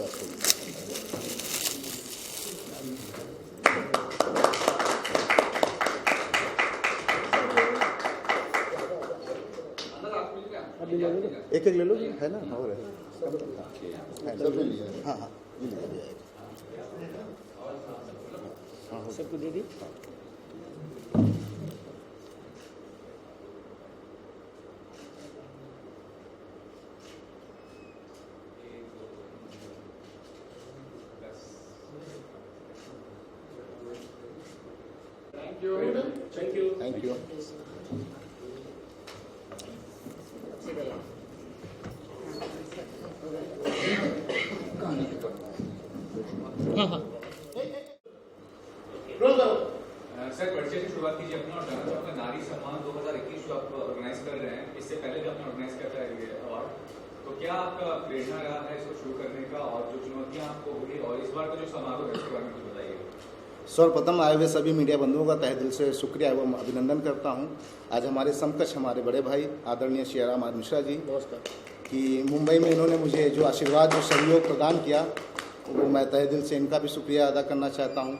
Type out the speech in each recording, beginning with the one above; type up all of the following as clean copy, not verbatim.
बात होगी। एक एक ले लो, है ना, और है सब ले लिया। हाँ हाँ, ये ले लिया। हाँ सबको दे दी। Thank you. सर परिचय की शुरुआत कीजिए अपना और जानना चाहूँगा नारी सम्मान 2021 जो आप ऑर्गेनाइज कर रहे हैं, इससे पहले भी आपने ऑर्गेनाइज कर रहा है ये अवार्ड, तो क्या आपका प्रेरणा रहा है इसको शुरू करने का और जो चुनौतियाँ आपको हुई और इस बार का जो समारोह है इसके बारे में कुछ बताइए। सर्वप्रथम आए हुए सभी मीडिया बंधुओं का तहे दिल से शुक्रिया एवं अभिनंदन करता हूं। आज हमारे समकक्ष हमारे बड़े भाई आदरणीय सियाराम मिश्रा जी कि मुंबई में इन्होंने मुझे जो आशीर्वाद जो सहयोग प्रदान किया, वो मैं तहे दिल से इनका भी शुक्रिया अदा करना चाहता हूं।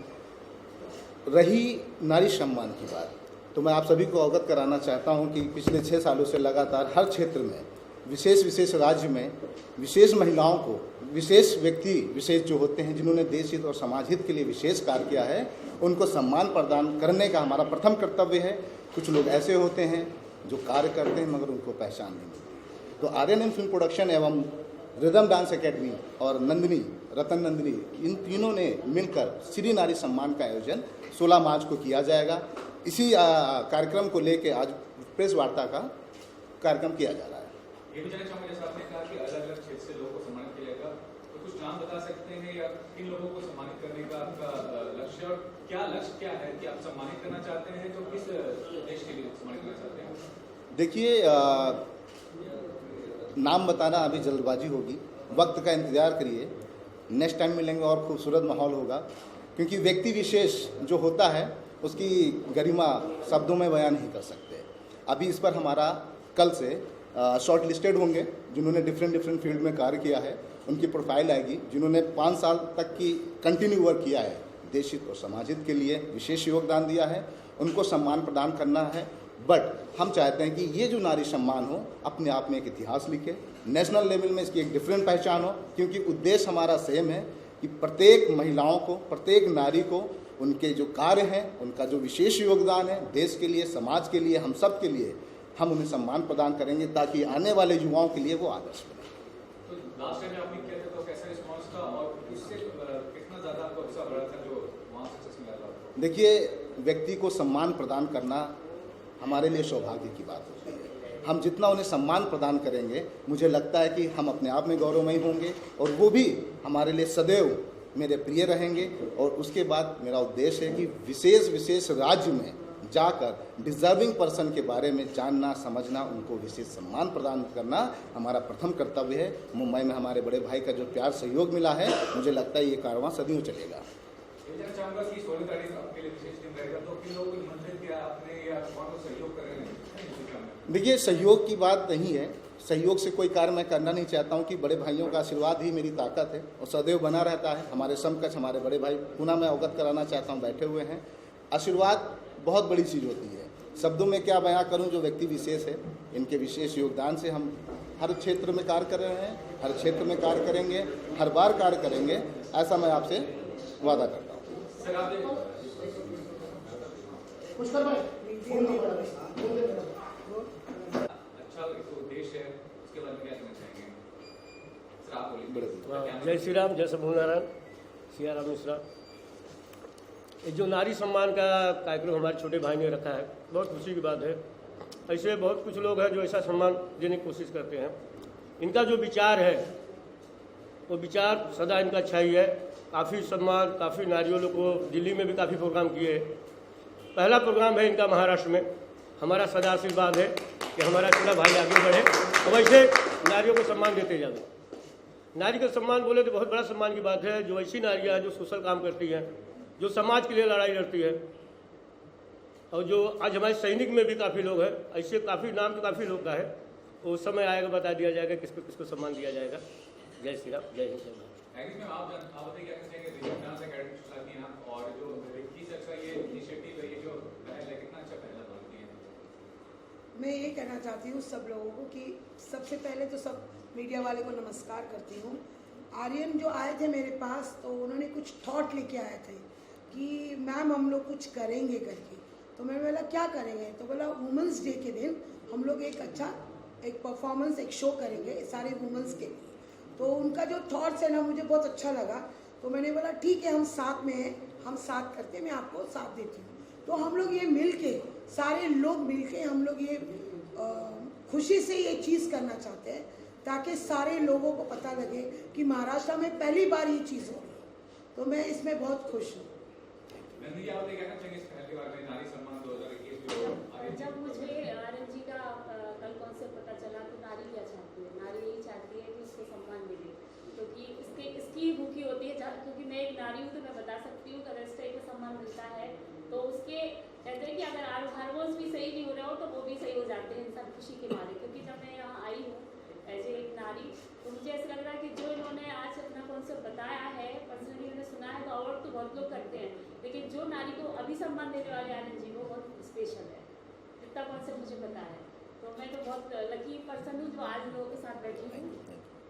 रही नारी सम्मान की बात, तो मैं आप सभी को अवगत कराना चाहता हूं कि पिछले 6 सालों से लगातार हर क्षेत्र में विशेष राज्य में विशेष महिलाओं को, विशेष व्यक्ति विशेष जो होते हैं जिन्होंने देश हित और समाज हित के लिए विशेष कार्य किया है, उनको सम्मान प्रदान करने का हमारा प्रथम कर्तव्य है। कुछ लोग ऐसे होते हैं जो कार्य करते हैं मगर उनको पहचान नहीं मिलती। तो आर्यन फिल्म प्रोडक्शन एवं रिदम डांस एकेडमी और नंदिनी, रतन नंदिनी, इन तीनों ने मिलकर श्री नारी सम्मान का आयोजन 16 मार्च को किया जाएगा। इसी कार्यक्रम को लेकर आज प्रेस वार्ता का कार्यक्रम किया जा रहा है। ये भी जानना चाहूँगा, जैसा आपने कहा कि अलग-अलग क्षेत्र से लोगों को सम्मानित किया जाएगा, तो कुछ नाम बता सकते हैं या किन लोगों को सम्मानित करने का आपका लक्ष्य और लक्ष्य क्या है कि आप सम्मानित करना चाहते हैं, तो किस देश के लिए सम्मानित करना चाहते हैं? देखिए, नाम बताना अभी जल्दबाजी होगी, वक्त का इंतजार करिए, नेक्स्ट टाइम मिलेंगे और खूबसूरत माहौल होगा, क्योंकि व्यक्ति विशेष जो होता है उसकी गरिमा शब्दों में बयान नहीं कर सकते। अभी इस पर हमारा कल से शॉर्ट लिस्टेड होंगे जिन्होंने डिफरेंट फील्ड में कार्य किया है, उनकी प्रोफाइल आएगी। जिन्होंने 5 साल तक की कंटिन्यू वर्क किया है, देश हित और समाज हित के लिए विशेष योगदान दिया है, उनको सम्मान प्रदान करना है। बट हम चाहते हैं कि ये जो नारी सम्मान हो अपने आप में एक इतिहास लिखे, नेशनल लेवल में इसकी एक डिफरेंट पहचान हो, क्योंकि उद्देश्य हमारा सेम है कि प्रत्येक महिलाओं को, प्रत्येक नारी को उनके जो कार्य हैं, उनका जो विशेष योगदान है देश के लिए, समाज के लिए, हम सब के लिए, हम उन्हें सम्मान प्रदान करेंगे ताकि आने वाले युवाओं के लिए वो आदर्श बने। तो लास्ट टाइम आपने किया था तो कैसा रिस्पांस था और उससे कितना ज़्यादा आपको उत्साह बढ़ा था जो वहाँ सक्सेस मिला था? देखिए, व्यक्ति को सम्मान प्रदान करना हमारे लिए सौभाग्य की बात होती है। हम जितना उन्हें सम्मान प्रदान करेंगे, मुझे लगता है कि हम अपने आप में गौरवमयी होंगे और वो भी हमारे लिए सदैव मेरे प्रिय रहेंगे। और उसके बाद मेरा उद्देश्य है कि विशेष राज्य में जाकर डिजर्विंग पर्सन के बारे में जानना, समझना, उनको विशेष सम्मान प्रदान करना हमारा प्रथम कर्तव्य है। मुंबई में हमारे बड़े भाई का जो प्यार सहयोग मिला है, मुझे लगता है ये कारवां सदियों चलेगा। जानना चाहूँगा कि 16 तारीख आपके लिए विशेष दिन रहेगा, तो किन लोगों को निमंत्रित किया आपने या कौन सहयोग कर रहे हैं? देखिए, सहयोग की बात नहीं है, सहयोग से कोई कार्य मैं करना नहीं चाहता हूं कि बड़े भाइयों का आशीर्वाद ही मेरी ताकत है और सदैव बना रहता है। हमारे समकक्ष हमारे बड़े भाई पुनः मैं अवगत कराना चाहता हूं, बैठे हुए हैं। आशीर्वाद बहुत बड़ी चीज़ होती है, शब्दों में क्या बयां करूं। जो व्यक्ति विशेष है, इनके विशेष योगदान से हम हर क्षेत्र में कार्य कर रहे हैं, हर क्षेत्र में कार्य करेंगे, हर बार कार्य करेंगे, ऐसा मैं आपसे वादा करता हूँ। जय श्री राम, जय शंभू नारायण, सियाराम मिश्रा। ये जो नारी सम्मान का कार्यक्रम हमारे छोटे भाई ने रखा है, बहुत खुशी की बात है। ऐसे बहुत कुछ लोग हैं जो ऐसा सम्मान देने की कोशिश करते हैं। इनका जो विचार है वो विचार सदा इनका अच्छा ही है। काफ़ी सम्मान, काफ़ी नारियों को दिल्ली में भी काफ़ी प्रोग्राम किए। पहला प्रोग्राम है इनका महाराष्ट्र में। हमारा सदा आशीर्वाद है कि हमारा छोटा भाई आगे बढ़े और वैसे नारियों को सम्मान देते जाए। नारी का सम्मान बोले तो बहुत बड़ा सम्मान की बात है। जो ऐसी नारियाँ हैं जो सोशल काम करती हैं, जो समाज के लिए लड़ाई लड़ती है, और जो आज हमारे सैनिक में भी काफ़ी लोग हैं। ऐसे काफ़ी नाम तो काफ़ी लोग का है, वो समय आएगा बता दिया जाएगा किसको किसको सम्मान दिया जाएगा। जय श्री राम, जय हिंद, जय भारत। इसमें आप बताइए क्या कहेंगे रिजल्ट डांस एकेडमी चला दी आप और जो रिक्की से अच्छा ये इनिशिएटिव है, ये जो पहल है, कितना अच्छा पहला बोलती है। मैं ये कहना चाहती हूँ सब लोगों को कि सबसे पहले तो सब मीडिया वाले को नमस्कार करती हूँ। आर्यन जो आए थे मेरे पास तो उन्होंने कुछ थॉट लेके आए थे कि मैम हम लोग कुछ करेंगे करके, तो मैंने बोला क्या करेंगे, तो बोला वुमेंस डे के दिन हम लोग एक अच्छा एक परफॉर्मेंस एक शो करेंगे सारे वुमेंस के लिए। तो उनका जो थॉट्स है ना मुझे बहुत अच्छा लगा, तो मैंने बोला ठीक है हम साथ में हैं, हम साथ करते हैं, मैं आपको साथ देती हूँ। तो हम लोग ये मिल के सारे लोग मिल के हम लोग ये खुशी से ये चीज़ करना चाहते हैं ताकि सारे लोगों को पता लगे कि महाराष्ट्र में पहली बार ये चीज़ हो रही है, तो मैं इसमें बहुत खुश हूँ। नंदी आप क्या कहना चाहेंगे इस पहल के बारे में, नारी सम्मान 2021 जो जब मुझे आर्यन जी का कल कॉन्सेप्ट पता चला तो नारी क्या चाहती है, नारी यही चाहती है कि उसको सम्मान मिले, क्योंकि इसकी भूखी होती है। क्योंकि मैं एक नारी हूँ तो मैं बता सकती हूँ कि अगर इस टाइप का सम्मान मिलता है तो उसके कहते हैं कि अगर हार्मोन्स भी सही नहीं हो रहा हो तो वो भी सही हो जाते हैं इंसान खुशी के मारे। क्योंकि जब मैं यहाँ आई हूँ एज ए एक नारी तो मुझे ऐसा लग रहा है कि जो इन्होंने आज अपना कॉन्सेप्ट बताया है, पर्सनली मैंने सुना है तो अवार्ड तो बहुत लोग करते हैं, लेकिन जो नारी को अभी सम्मान देने वाले आनंद जी वो बहुत स्पेशल है, इतना कॉन्सेप्ट मुझे पता है। तो मैं तो बहुत लकी पर्सन हूँ जो आज लोगों के साथ बैठी हूँ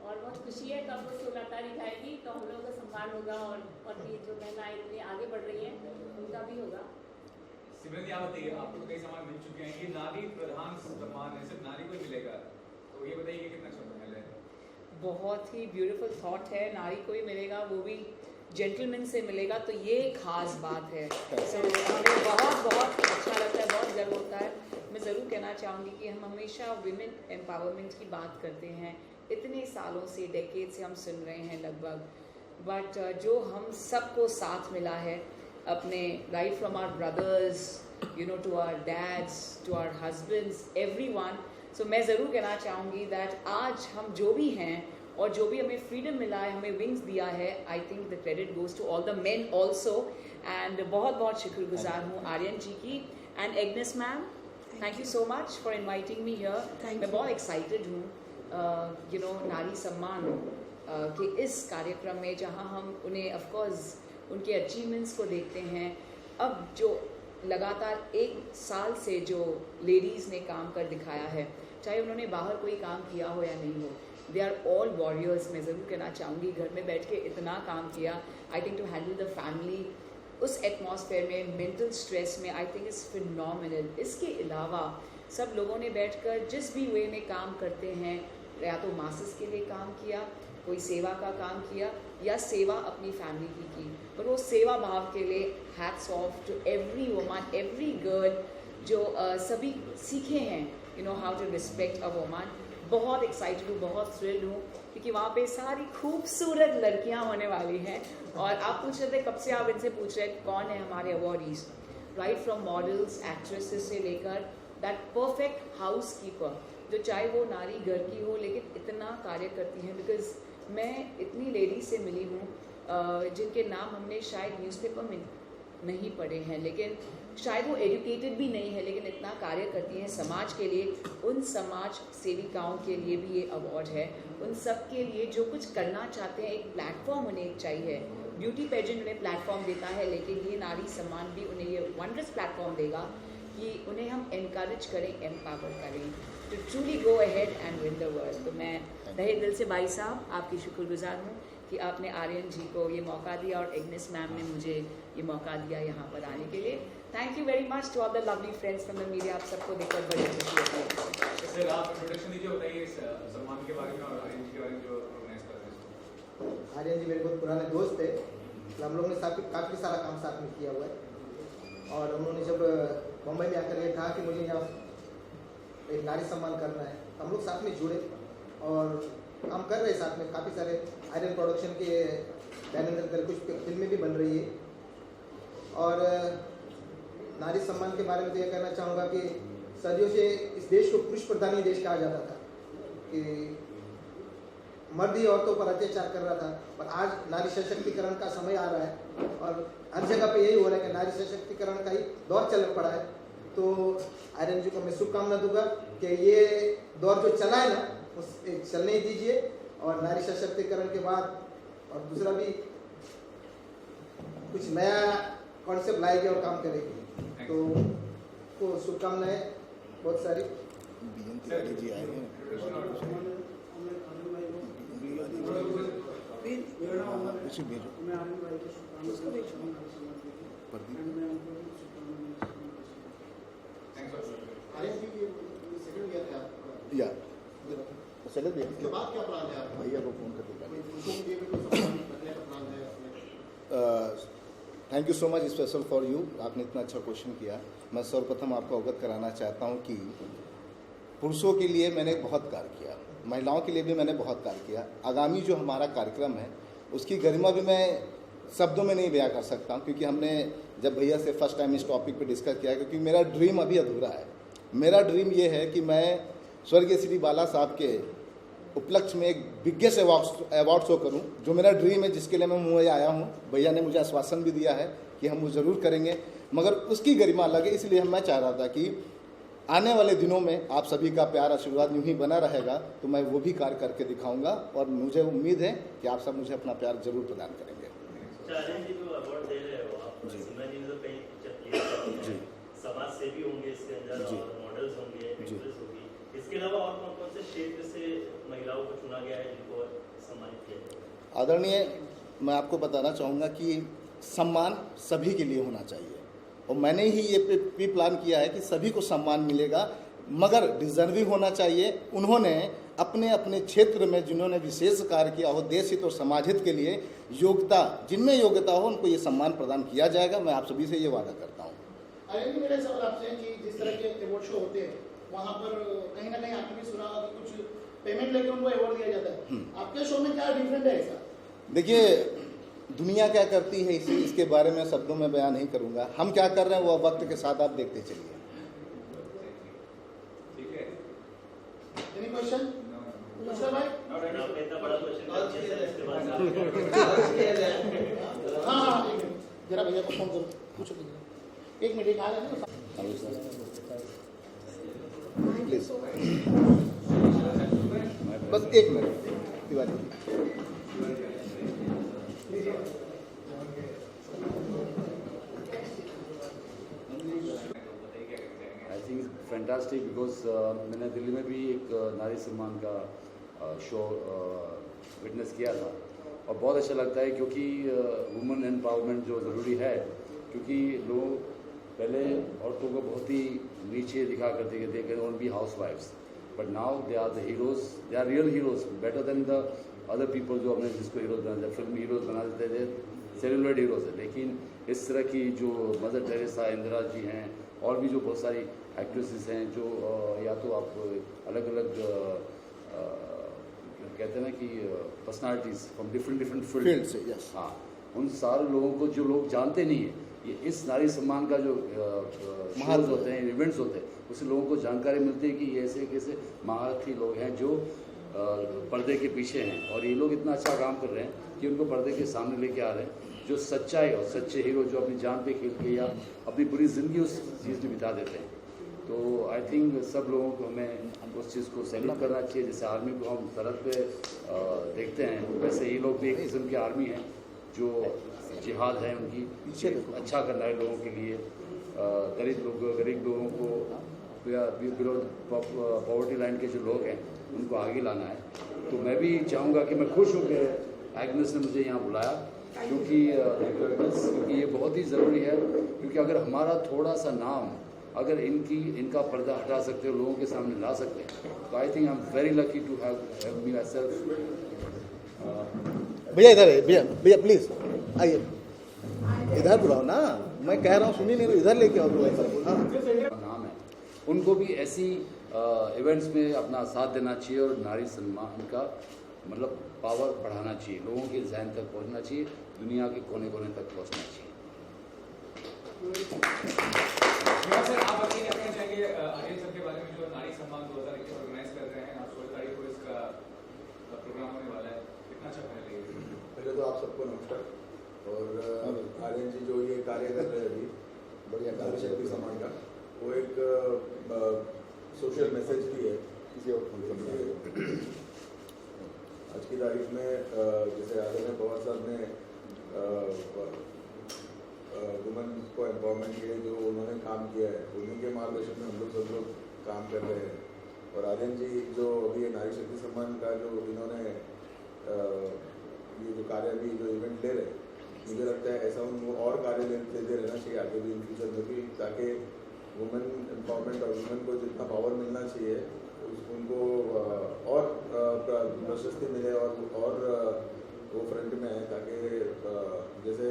और बहुत खुशी है। कब वो 16 तारीख आएगी तो हम लोगों का सम्मान होगा और भी जो महिलाएं इतनी आगे बढ़ रही हैं उनका भी होगा। सिमरन जी आप बताइए, आपको तो कई सम्मान मिल चुके हैं, ये नारी प्रधान सम्मान है, सिर्फ नारी को ही मिलेगा, तो ये बताइए कितना अच्छा पहल है। बहुत ही ब्यूटीफुल थॉट है, नारी को ही मिलेगा, वो भी जेंटलमैन से मिलेगा, तो ये खास बात है। सो हमें बहुत बहुत अच्छा लगता है, बहुत गर्व होता है। मैं ज़रूर कहना चाहूँगी कि हम हमेशा विमेन एम्पावरमेंट की बात करते हैं, इतने सालों से डेकेड से हम सुन रहे हैं लगभग, बट जो हम सबको साथ मिला है अपने right from our brothers you know to our dads to our husbands everyone. So मैं ज़रूर कहना चाहूँगी दैट आज हम जो भी हैं और जो भी हमें फ्रीडम मिला है, हमें विंग्स दिया है, I think the credit goes to all the men also. And बहुत बहुत शुक्रगुजार हूँ आर्यन जी की and Agnes ma'am, thank you so much for inviting me here. मैं बहुत एक्साइटेड हूँ यू नो नारी सम्मान के इस कार्यक्रम में, जहाँ हम उन्हें ऑफकोर्स उनके अचीवमेंट्स को देखते हैं। अब जो लगातार 1 साल से जो लेडीज़ ने काम कर दिखाया है, चाहे उन्होंने बाहर कोई काम किया हो या नहीं हो, दे आर ऑल वॉरियर्स। मैं ज़रूर कहना चाहूँगी घर में बैठ के इतना काम किया, I think to handle the family उस एटमॉस्फेयर में, मेंटल स्ट्रेस में, आई थिंक इज़ फिनोमिनल। इसके अलावा सब लोगों ने बैठकर जिस भी वे में काम करते हैं, या तो मासेस के लिए काम किया, कोई सेवा का काम किया या सेवा अपनी फैमिली की, पर वो सेवा भाव के लिए hats off to every woman, every girl जो सभी सीखे हैं you know how to respect a woman. बहुत एक्साइटेड हूँ, बहुत थ्रिल्ड हूँ, क्योंकि वहाँ पे सारी खूबसूरत लड़कियाँ होने वाली हैं। और आप पूछ रहे थे कब से आप इनसे पूछ रहे कौन है हमारे awardees, right from models, actresses से लेकर दैट परफेक्ट हाउस कीपर, जो चाहे वो नारी घर की हो लेकिन इतना कार्य करती हैं। बिकॉज मैं इतनी लेडीज से मिली हूँ जिनके नाम हमने शायद न्यूज़पेपर में नहीं पढ़े हैं, लेकिन शायद वो एजुकेटेड भी नहीं है, लेकिन इतना कार्य करती हैं समाज के लिए। उन समाज सेविकाओं के लिए भी ये अवार्ड है, उन सब के लिए जो कुछ करना चाहते हैं। एक प्लेटफॉर्म उन्हें चाहिए, ब्यूटी पेजेंट उन्हें प्लेटफॉर्म देता है, लेकिन ये नारी सम्मान भी उन्हें ये वंडरस प्लेटफॉर्म देगा कि उन्हें हम एनकरेज करें, एम्पावर करें to truly go ahead and win the world. तो मैं तहे दिल से भाई साहब आपकी शुक्रगुजार हूँ कि आपने आर्यन जी को ये मौका दिया और एग्नेस मैम ने मुझे ये मौका दिया यहाँ पर आने के लिए। Thank you very much to all the lovely friends from the media. आप सबको देखकर बड़ी खुशी होती है। सर आप इंट्रोडक्शन दीजिए, बताइए इस सम्मान के बारे में और आर्यन जी के बारे में जो ऑर्गेनाइज कर रहे हैं। आर्यन जी मेरे बहुत पुराने दोस्त थे, तो हम लोगों ने काफ़ी सारा काम साथ में किया हुआ है। और उन्होंने जब मुंबई में आकर ये कहा कि मुझे यहाँ एक नारी सम्मान करना है, हम लोग साथ में जुड़े और काम कर रहे साथ में। काफ़ी सारे आर्यन प्रोडक्शन के बैनर अंदर कुछ फिल्में भी बन रही है। और नारी सम्मान के बारे में तो ये कहना चाहूँगा कि सदियों से इस देश को पुरुष प्रधानी देश कहा जाता था, कि मर्द ही औरतों पर अत्याचार कर रहा था, पर आज नारी सशक्तिकरण का समय आ रहा है और हर जगह पे यही हो रहा है कि नारी सशक्तिकरण का ही दौर चल पड़ा है। तो आर्यन जी को मैं शुभकामना दूंगा कि ये दौर जो चला है ना उस चलने दीजिए और नारी सशक्तिकरण के बाद और दूसरा भी कुछ नया कॉन्सेप्ट लाएगी और काम करेगी। तो को शुभकामनाएं बहुत सारी। बीएन तिवारी जी आए हैं। कुछ भेजो। या चले भैया, इसके बाद क्या प्लान है आपका? भैया को फोन करके पुरुषों के लिए भी कोई सम्मान करने का प्लान है आपने? Thank you so much special for you. आपने इतना अच्छा क्वेश्चन किया। मैं सर्वप्रथम आपको अवगत कराना चाहता हूँ कि पुरुषों के लिए मैंने बहुत कार्य किया, महिलाओं के लिए भी मैंने बहुत कार्य किया। आगामी जो हमारा कार्यक्रम है उसकी गरिमा भी मैं शब्दों में नहीं बयां कर सकता हूँ, क्योंकि हमने जब भैया से फर्स्ट टाइम इस टॉपिक पे डिस्कस किया, क्योंकि मेरा ड्रीम अभी अधूरा है। मेरा ड्रीम ये है कि मैं स्वर्गीय श्री बाला साहब के उपलक्ष्य में एक बिगेस्ट अवार्ड शो करूं, जो मेरा ड्रीम है, जिसके लिए मैं मुंबई आया हूं। भैया ने मुझे आश्वासन भी दिया है कि हम वो ज़रूर करेंगे, मगर उसकी गरिमा अलग है। इसलिए मैं चाह रहा था कि आने वाले दिनों में आप सभी का प्यार आशीर्वाद यूं ही बना रहेगा, तो मैं वो भी कार्य करके दिखाऊंगा और मुझे उम्मीद है कि आप सब मुझे अपना प्यार जरूर प्रदान करेंगे। जी जो अवार्ड दे रहे हो आप, जी। सिमरन जी ने तो कई पिक्चर किए जी। समाज सेवी होंगे इसके अंदर जी। और मॉडल्स होंगे, जी। एक्ट्रेस होगी। इसके अलावा और कौन कौन से क्षेत्र से महिलाओं को चुना गया है जिनको सम्मानित किया जाएगा? आदरणीय, मैं आपको बताना चाहूँगा कि सम्मान सभी के लिए होना चाहिए, और मैंने ही ये भी प्लान किया है कि सभी को सम्मान मिलेगा, मगर डिजर्विंग होना चाहिए। उन्होंने अपने अपने क्षेत्र में जिन्होंने विशेष कार्य किया हो, देश हित और समाज हित के लिए योग्यता, जिनमें योग्यता हो, उनको ये सम्मान प्रदान किया जाएगा। मैं आप सभी से ये वादा करता हूँ। आर्यन जी, मेरा सवाल आपसे है कि जिस तरह के अवार्ड शो होते हैं वहाँ पर कहीं ना कहीं आपने भी सुना होगा कि कुछ पेमेंट लेके उनको अवार्ड दिया जाता है। आपके शो में क्या डिफरेंट है ऐसा? देखिए, दुनिया क्या करती है इसके बारे में शब्दों में बयान नहीं करूँगा। हम क्या कर रहे हैं वो वक्त के साथ आप देखते चलिए। ठीक है। Any question? दूसरा भाई? आपने इतना बड़ा क्वेश्चन इसके बाद हाँ, एक मिनट, जरा भैया को फोन करो, पूछो। एक मिनट, आ रहे हैं प्लीज, बस एक minute Tiwari ji. I think fantastic because मैंने दिल्ली में भी एक नारी सम्मान का शो विटनेस किया था और बहुत अच्छा लगता है, क्योंकि वुमेन एम्पावरमेंट जो ज़रूरी है, क्योंकि लोग पहले औरतों को बहुत ही नीचे दिखा करते थे, they can only be house wives, but now they are the heroes, they are real heroes, better than the other people जो हमने जिसको हीरोज बना, फिल्म हीरोज बना देते थे, सेलिब्रेट हीरोज है। लेकिन इस तरह की जो मदर टेरेसा, इंदिरा जी हैं, और भी जो बहुत सारी एक्ट्रेसेस हैं जो या तो आप अलग अलग कहते हैं ना कि पर्सनालिटीज़ फ्रॉम डिफरेंट फील्ड से, यस, हाँ, उन सारे लोगों को जो लोग जानते नहीं हैं, ये इस नारी सम्मान का जो शोज होते हैं, इवेंट्स होते हैं, उससे लोगों को जानकारी मिलती है कि ये ऐसे कैसे महारथी लोग हैं जो पर्दे के पीछे हैं, और ये लोग इतना अच्छा काम कर रहे हैं कि उनको पर्दे के सामने लेके आ रहे हैं, जो सच्चाई और सच्चे हीरो जो अपनी जान पे खेल के या अपनी पूरी ज़िंदगी उस चीज़ में बिता देते हैं। तो आई थिंक सब लोगों को हमें उस चीज़ को सैल्यूट करना चाहिए। जैसे आर्मी को हम सरहद पे देखते हैं, वैसे ये लोग भी एक किस्म की आर्मी है जो जिहाद है उनकी, पीछे अच्छा करना है लोगों के लिए, गरीब लोगों को, बिलो पॉवर्टी लाइन के जो लोग हैं उनको आगे लाना है। तो मैं भी चाहूँगा कि मैं खुश हूँ कि एग्नेस ने मुझे यहाँ बुलाया, क्योंकि ये बहुत ही ज़रूरी है, क्योंकि अगर हमारा थोड़ा सा नाम अगर इनका पर्दा हटा सकते हो, लोगों के सामने ला सकते हैं, तो I think I am very lucky to have me myself. भैया इधर है, भैया प्लीज आइए, इधर बुलाओ ना, मैं कह रहा हूँ सुनी नहीं तो इधर लेके आओ। नाम है, उनको भी ऐसी इवेंट्स में अपना साथ देना चाहिए और नारी सम्मान का मतलब पावर बढ़ाना चाहिए, लोगों के जहन तक पहुंचना चाहिए, दुनिया के कोने कोने तक पहुंचना चाहिए। सर, आप अपनी क्या कहना चाहेंगे आर्यन सर के बारे में, जो नारी सम्मान 2021 ऑर्गेनाइज कर रहे हैं? आप 16 तारीख को इसका प्रोग्राम होने वाला है, कितना अच्छा पहले पहले तो आप सबको नमस्कार। और आर्यन जी जो ये कार्य कर रहे हैं अभी बढ़िया नारी शक्ति सम्मान का, वो एक सोशल मैसेज भी है। आज की तारीख में जैसे आदरणीय पवार साहब ने वुमेन को एम्पावरमेंट के लिए जो उन्होंने काम किया है, उन्हीं के मार्गदर्शन में हम लोग सब लोग काम कर रहे हैं। और आर्यन जी जो अभी नारी शक्ति सम्मान का जो इन्होंने ये जो कार्य अभी जो इवेंट ले रहे हैं, मुझे लगता है ऐसा उनको और कार्य लेते रहना चाहिए आगे भी इन फ्यूचर में भी, ताकि वुमेन एम्पावरमेंट और वुमेन को जितना पावर मिलना चाहिए उनको और प्रशस्ति मिले और वो फ्रंट में आए, ताकि जैसे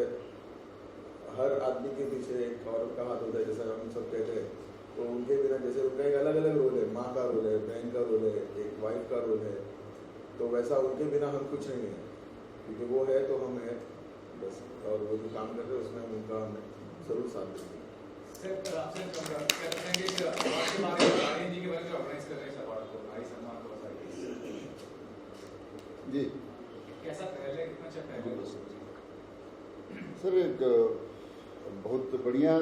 हर आदमी के पीछे एक औरत का हाथ होता है, जैसा हम सब कहते हैं, तो उनके बिना जैसे उनका एक अलग अलग रोल है, माँ का रोल है, बहन का रोल है, एक वाइफ का रोल है, तो वैसा उनके बिना हम कुछ नहीं है, क्योंकि वो है तो हम है बस। और वो जो काम करते हैं उसमें उनका हम जरूर साथ देंगे। जी कैसा पहले कितना अच्छा पहले सर, एक बहुत बढ़िया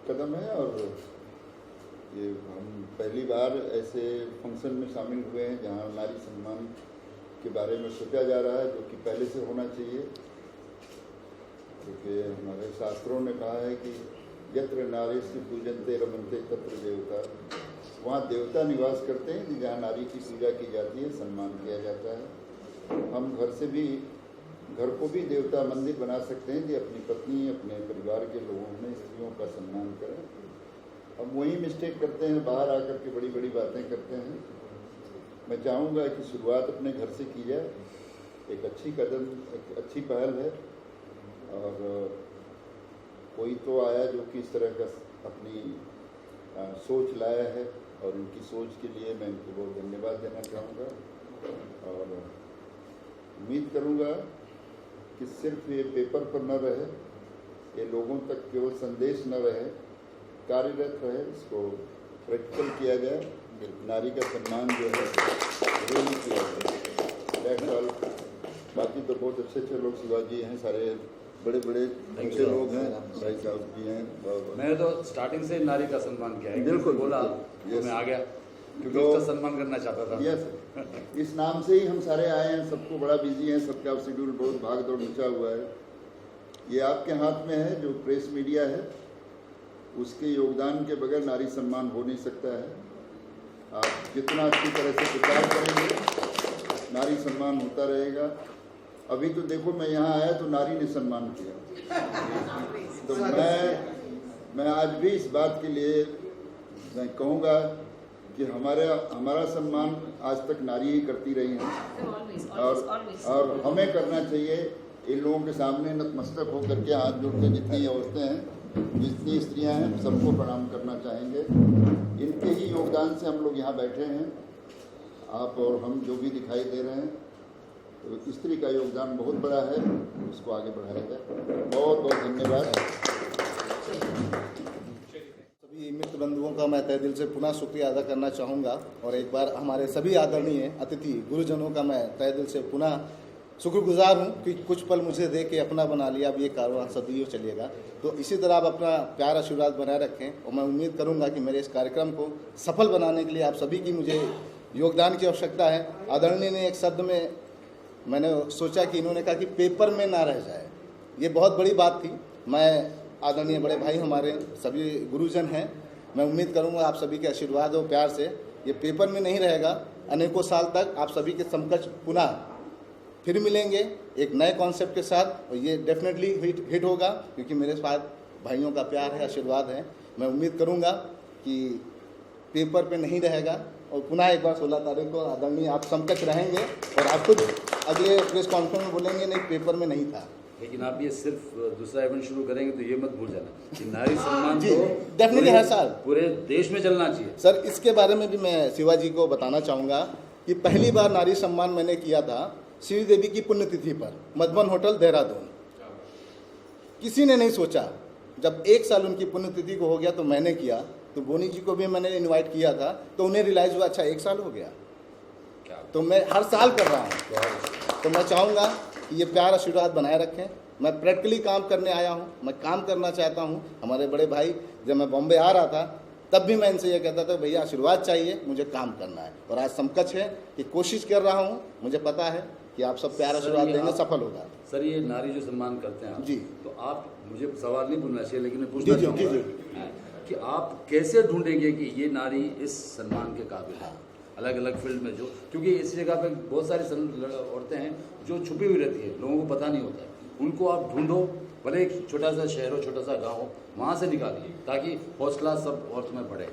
कदम है और ये हम पहली बार ऐसे फंक्शन में शामिल हुए हैं जहां नारी सम्मान के बारे में सोचा जा रहा है, जो कि पहले से होना चाहिए, क्योंकि हमारे शास्त्रों ने कहा है कि यत्र नारीस्य पूजन्ते रमन्ते तत्र देवता, वहाँ देवता निवास करते हैं कि जहाँ नारी की पूजा की जाती है, सम्मान किया जाता है। हम घर को भी देवता मंदिर बना सकते हैं कि अपनी पत्नी, अपने परिवार के लोगों में स्त्रियों का सम्मान करें। हम वही मिस्टेक करते हैं, बाहर आकर के बड़ी बड़ी बातें करते हैं। मैं चाहूँगा कि शुरुआत अपने घर से की जाए, एक अच्छी कदम, एक अच्छी पहल है। और कोई तो आया जो कि इस तरह का अपनी सोच लाया है, और उनकी सोच के लिए मैं इनको बहुत धन्यवाद देना चाहूँगा। और उम्मीद करूँगा कि सिर्फ ये पेपर पर न रहे, ये लोगों तक केवल संदेश न रहे, कार्यरत रहे, इसको प्रैक्टिकल किया जाए, नारी का सम्मान जो है रियली किया जाए। That's all. बाकी तो बहुत अच्छे अच्छे लोग, शिवाजी हैं, सारे बड़े बड़े अच्छे लोग हैं, भाई साहब जी हैं। मैंने तो स्टार्टिंग से नारी का सम्मान किया है, बिल्कुल बोला तो मैं आ गया क्योंकि तो उसका सम्मान करना चाहता था। यस, इस नाम से ही हम सारे आए हैं। सबको बड़ा बिजी है, सबका शेड्यूल बहुत भाग दौड़ मचा हुआ है। ये आपके हाथ में है, जो प्रेस मीडिया है, उसके योगदान के बगैर नारी सम्मान हो नहीं सकता है। आप जितना अच्छी तरह से प्रचार करेंगे, नारी सम्मान होता रहेगा। अभी तो देखो, मैं यहाँ आया तो नारी ने सम्मान किया, तो मैं आज भी इस बात के लिए मैं कहूँगा कि हमारा सम्मान आज तक नारी ही करती रही है, और हमें करना चाहिए। इन लोगों के सामने नतमस्तक होकर के हाथ जोड़ के, जितनी औरतें हैं, जितनी स्त्रियां हैं, सबको प्रणाम करना चाहेंगे। इनके ही योगदान से हम लोग यहाँ बैठे हैं। आप और हम जो भी दिखाई दे रहे हैं, तो स्त्री का योगदान बहुत बड़ा है, उसको आगे बढ़ाया जाए। बहुत बहुत धन्यवाद। सभी मित्र बंधुओं का मैं तहे दिल से पुनः शुक्रिया अदा करना चाहूँगा, और एक बार हमारे सभी आदरणीय अतिथि गुरुजनों का मैं तहे दिल से पुनः शुक्रगुजार हूँ कि कुछ पल मुझे दे के अपना बना लिया। अब ये कारवां सदियों चलेगा, तो इसी तरह आप अपना प्यार आशीर्वाद बनाए रखें। और मैं उम्मीद करूँगा कि मेरे इस कार्यक्रम को सफल बनाने के लिए आप सभी की मुझे योगदान की आवश्यकता है। आदरणीय ने एक शब्द में मैंने सोचा कि इन्होंने कहा कि पेपर में ना रह जाए, ये बहुत बड़ी बात थी। मैं आदरणीय बड़े भाई, हमारे सभी गुरुजन हैं, मैं उम्मीद करूंगा आप सभी के आशीर्वाद और प्यार से ये पेपर में नहीं रहेगा। अनेकों साल तक आप सभी के समकक्ष पुनः फिर मिलेंगे एक नए कॉन्सेप्ट के साथ, और ये डेफिनेटली हिट होगा, क्योंकि मेरे साथ भाइयों का प्यार है, आशीर्वाद है। मैं उम्मीद करूंगा कि पेपर पे नहीं रहेगा, और पुनः एक बार 16 तारीख को आदरणीय आप समकक्ष रहेंगे, और आप खुद अगले प्रेस कॉन्फ्रेंस में बोलेंगे नहीं, पेपर में नहीं था। लेकिन आप ये सिर्फ दूसरा इवेंट शुरू करेंगे तो ये मत भूल जाना कि नारी सम्मान जी, तो डेफिनेटली हर साल पूरे देश में चलना चाहिए। सर, इसके बारे में भी मैं शिवाजी को बताना चाहूँगा कि पहली बार नारी सम्मान मैंने किया था श्री देवी की पुण्यतिथि पर, मधुबन होटल देहरादून। किसी ने नहीं सोचा, जब 1 साल उनकी पुण्यतिथि को हो गया तो मैंने किया, तो बोनी जी को भी मैंने इनवाइट किया था, तो उन्हें रियलाइज़ हुआ अच्छा 1 साल हो गया, तो मैं हर साल कर रहा हूँ। तो मैं चाहूँगा कि ये प्यार आशीर्वाद बनाए रखें। मैं प्रैक्टिकली काम करने आया हूँ, मैं काम करना चाहता हूँ। हमारे बड़े भाई, जब मैं बॉम्बे आ रहा था तब भी मैं इनसे ये कहता था, भैया आशीर्वाद चाहिए, मुझे काम करना है। और आज समकक्ष है कि कोशिश कर रहा हूँ, मुझे पता है कि आप सब प्यार आशीर्वाद देंगे, सफल होगा। सर ये नारी जो सम्मान करते हैं आप, जी, तो आप, मुझे सवाल नहीं पूछना चाहिए लेकिन मैं जी पूछना जी चाहूँगा जी कि आप कैसे ढूंढेंगे कि ये नारी इस सम्मान के काबिल है, अलग अलग फील्ड में जो, क्योंकि इस जगह पे बहुत सारी औरतें हैं जो छुपी हुई रहती है, लोगों को पता नहीं होता है, उनको आप ढूंढो, भले एक छोटा सा शहर हो, छोटा सा गाँव हो, वहाँ से निकालिए ताकि हौसला सब औरत में बढ़े।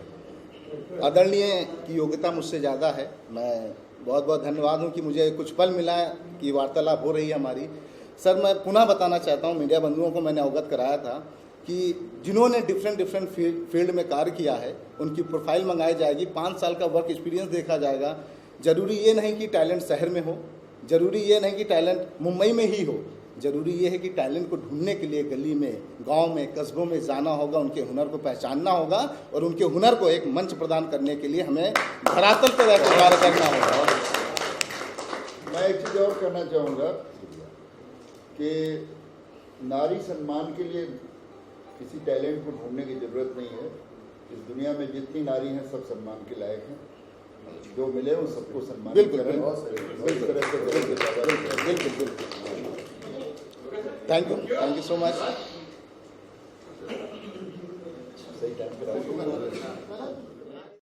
आदरणीय की योग्यता मुझसे ज़्यादा है। मैं बहुत बहुत धन्यवाद हूँ कि मुझे कुछ पल मिला है कि वार्तालाप हो रही है हमारी। सर मैं पुनः बताना चाहता हूँ, मीडिया बंधुओं को मैंने अवगत कराया था कि जिन्होंने डिफरेंट फील्ड में कार्य किया है उनकी प्रोफाइल मंगाई जाएगी, 5 साल का वर्क एक्सपीरियंस देखा जाएगा। ज़रूरी ये नहीं कि टैलेंट शहर में हो, ज़रूरी ये नहीं कि टैलेंट मुंबई में ही हो, ज़रूरी ये है कि टैलेंट को ढूंढने के लिए गली में, गांव में, कस्बों में जाना होगा, उनके हुनर को पहचानना होगा और उनके हुनर को एक मंच प्रदान करने के लिए हमें धरातल पर रहकर कार्य करना होगा। मैं एक चीज़ और कहना चाहूँगा कि नारी सम्मान के लिए किसी टैलेंट को ढूंढने की ज़रूरत नहीं है। इस दुनिया में जितनी नारी हैं सब सम्मान के लायक हैं, जो मिले उन सबको सम्मान करें। बिल्कुल, थैंक यू सो मच।